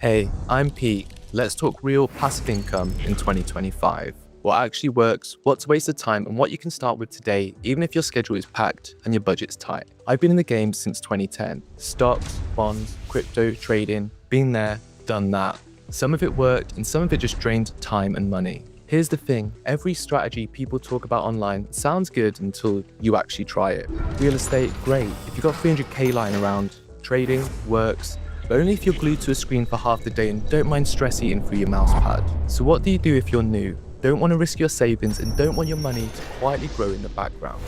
Hey, I'm Pete. Let's talk real passive income in 2025. What actually works, what's a waste of time, and what you can start with today, even if your schedule is packed and your budget's tight. I've been in the game since 2010. Stocks, bonds, crypto, trading, been there, done that. Some of it worked and some of it just drained time and money. Here's the thing, every strategy people talk about online sounds good until you actually try it. Real estate, great. If you've got 300k lying around, trading works, but only if you're glued to a screen for half the day and don't mind stress eating through your mouse pad. So what do you do if you're new, don't want to risk your savings and don't want your money to quietly grow in the background?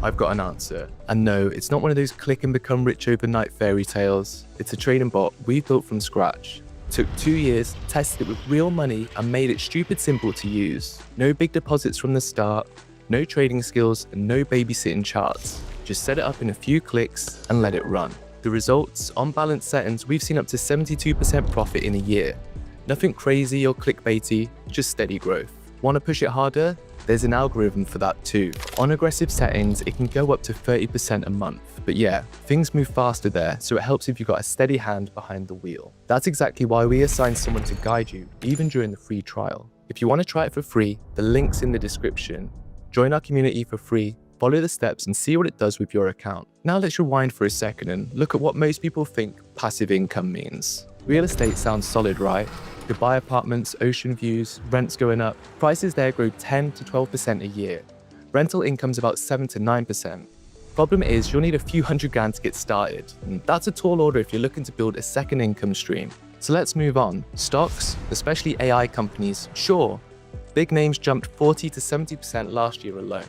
I've got an answer. And no, it's not one of those click and become rich overnight fairy tales. It's a trading bot we built from scratch. Took 2 years, tested it with real money and made it stupid simple to use. No big deposits from the start, no trading skills and no babysitting charts. Just set it up in a few clicks and let it run. The results, on balance settings, we've seen up to 72% profit in a year. Nothing crazy or clickbaity, just steady growth. Want to push it harder? There's an algorithm for that too. On aggressive settings, it can go up to 30% a month. But yeah, things move faster there, so it helps if you've got a steady hand behind the wheel. That's exactly why we assigned someone to guide you, even during the free trial. If you want to try it for free, the link's in the description. Join our community for free, follow the steps and see what it does with your account. Now let's rewind for a second and look at what most people think passive income means. Real estate sounds solid, right? You could buy apartments, ocean views, rents going up. Prices there grow 10 to 12% a year. Rental income's about 7 to 9%. Problem is, you'll need a few $100,000 to get started. And that's a tall order if you're looking to build a second income stream. So let's move on. Stocks, especially AI companies, sure. Big names jumped 40 to 70% last year alone.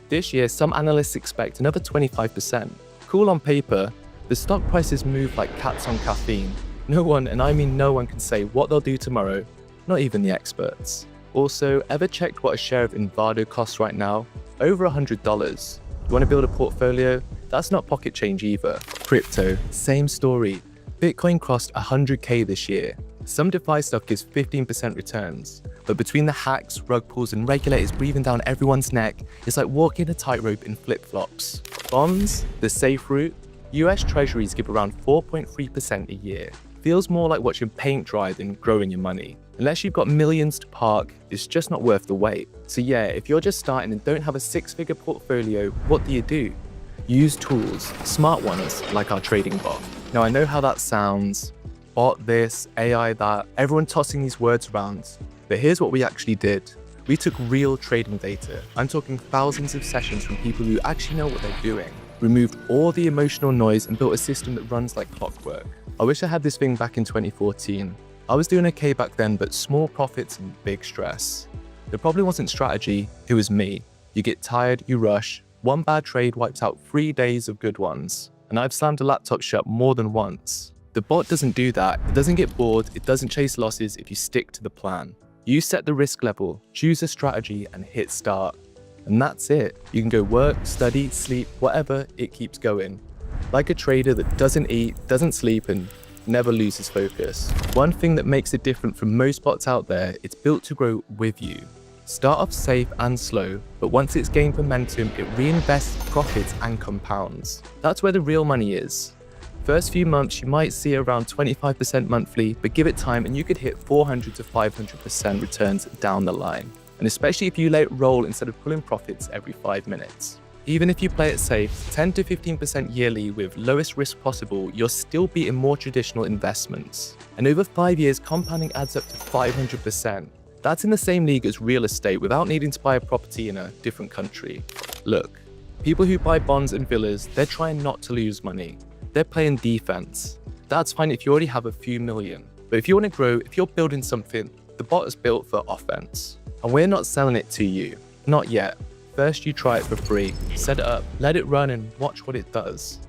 This year, some analysts expect another 25%. Cool on paper, the stock prices move like cats on caffeine. No one, and I mean no one, can say what they'll do tomorrow, not even the experts. Also, ever checked what a share of Invado costs right now? Over $100. You want to build a portfolio? That's not pocket change either. Crypto, same story. Bitcoin crossed 100k this year. Some DeFi stock gives 15% returns. But between the hacks, rug pulls, and regulators breathing down everyone's neck, it's like walking a tightrope in flip-flops. Bonds, the safe route. US Treasuries give around 4.3% a year. Feels more like watching paint dry than growing your money. Unless you've got millions to park, it's just not worth the wait. So yeah, if you're just starting and don't have a six-figure portfolio, what do? Use tools, smart ones like our trading bot. Now I know how that sounds, bot this, AI that, everyone tossing these words around. But here's what we actually did. We took real trading data. I'm talking thousands of sessions from people who actually know what they're doing. Removed all the emotional noise and built a system that runs like clockwork. I wish I had this thing back in 2014. I was doing okay back then, but small profits and big stress. The problem wasn't strategy, it was me. You get tired, you rush. One bad trade wipes out 3 days of good ones. And I've slammed a laptop shut more than once. The bot doesn't do that. It doesn't get bored. It doesn't chase losses if you stick to the plan. You set the risk level, choose a strategy, and hit start. And that's it. You can go work, study, sleep, whatever, it keeps going. Like a trader that doesn't eat, doesn't sleep, and never loses focus. One thing that makes it different from most bots out there, it's built to grow with you. Start off safe and slow, but once it's gained momentum, it reinvests profits and compounds. That's where the real money is. First few months, you might see around 25% monthly, but give it time and you could hit 400 to 500% returns down the line. And especially if you let it roll instead of pulling profits every 5 minutes. Even if you play it safe, 10 to 15% yearly with lowest risk possible, you're still beating more traditional investments. And over 5 years, compounding adds up to 500%. That's in the same league as real estate without needing to buy a property in a different country. Look, people who buy bonds and villas, they're trying not to lose money. They're playing defense. That's fine if you already have a few million. But if you want to grow, if you're building something, the bot is built for offense. And we're not selling it to you. Not yet. First you try it for free, set it up, let it run and watch what it does.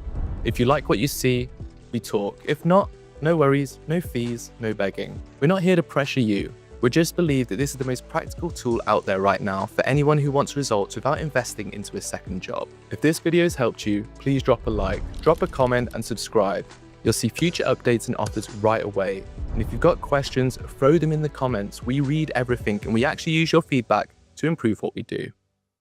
If you like what you see, we talk. If not, no worries, no fees, no begging. We're not here to pressure you. We just believe that this is the most practical tool out there right now for anyone who wants results without investing into a second job. If this video has helped you, please drop a like, drop a comment and subscribe. You'll see future updates and offers right away. And if you've got questions, throw them in the comments. We read everything and we actually use your feedback to improve what we do.